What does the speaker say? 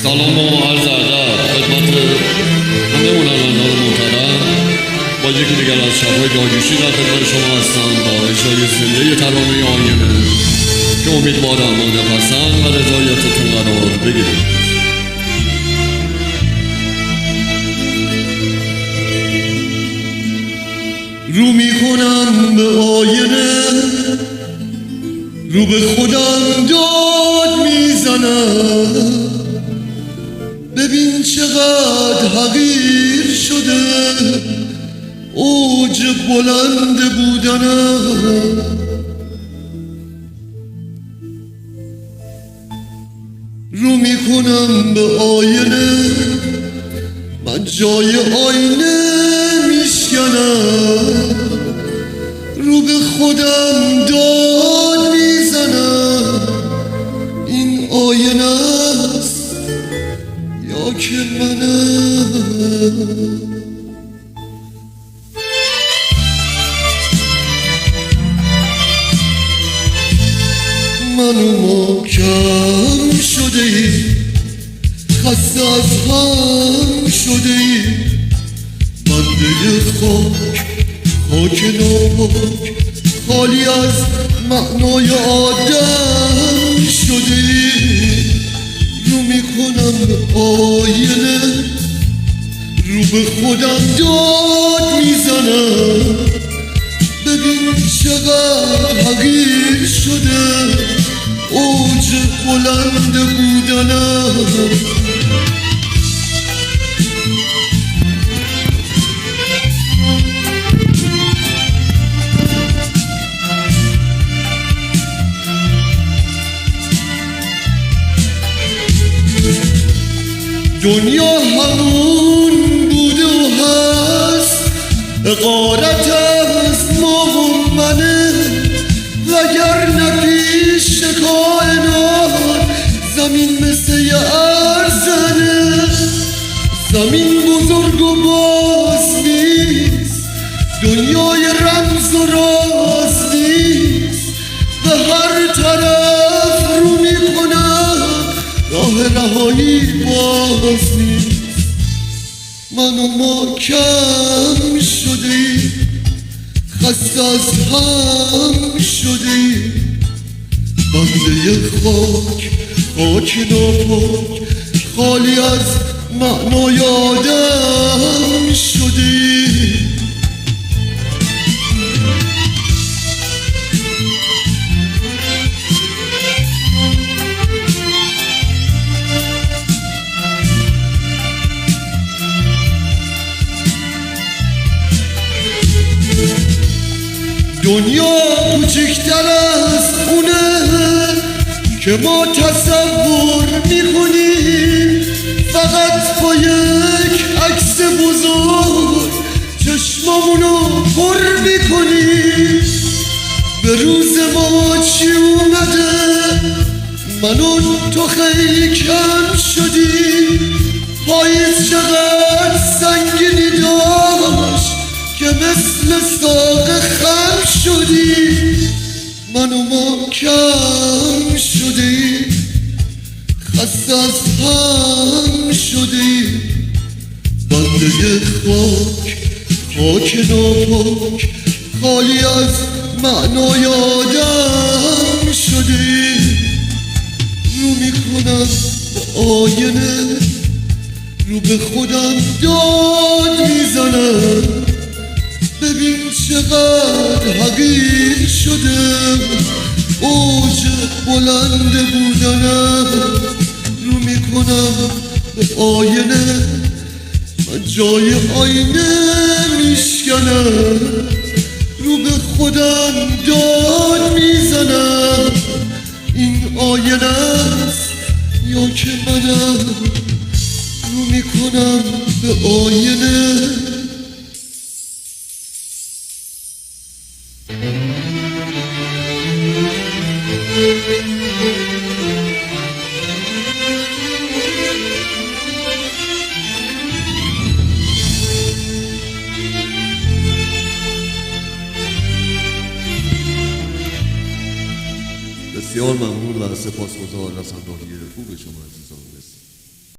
سلام و عرض ادب خدمت همه هنرمندان محترم. با یکی دیگر از شب‌های داریوشی در خدمت شما هستم با اجرای زنده ترانه آینه که امیدوارم مورد پسند و رضایتتون قرار بگیرید. رو میکنم به آینه، رو به خودم داد میزنم، ببین چقدر حقیر شده اوج بلند بودنم. رو میکنم به آینه، من جای آینه میشکنم، رو به خودم داد میزنم، این آینه است یا که منم. منو محکم شده ای، خسته از هم شده ای، بنده خاک ناپاک، خالی از معنای آدم شده ای. رو میکنم به آینه، رو به خودم داد میزنم، ببین چقدر حقیر شده اوج بلند بودنم. دنیا همون بوده و هست، غارت از ما و منه، وگرنه پیش کائنات زمین مثل یه ارزنه. زمین بزرگ و باز نیست، دنیای رمز و راز نیست، به هر طرف رو میکنم راه رهایی باز نیست. منو محکم شده ای، خسته از هم شده ای، بنده خاک ناپاک، خالی از معنای آدم شده ای. دنیا کوچکتر از اونه که ما تصور میکنیم، فقط با یک عکس بزرگ چشمامونو پر میکنیم. به روز ما چی اومده، من و تو خیلی کم شدیم. پاییز چقدر سنگینی داشت که مثل ساق خم شدی. منو محکم شده ای، خسته از هم شده ای، بنده خاک ناپاک، خالی از معنای آدم شده ای. رو میکنم به آینه، رو به خودم داد میزنم، ببین چقدر حقیر شده اوج بلند بودنم. رو میکنم به آینه، من جای آینه میشکنم، رو به خودم داد میزنم، این آینه است یا که منم. رو میکنم به آینه. بسیار ممنون و سپاسگزار از همراهی خوب شما عزیزان.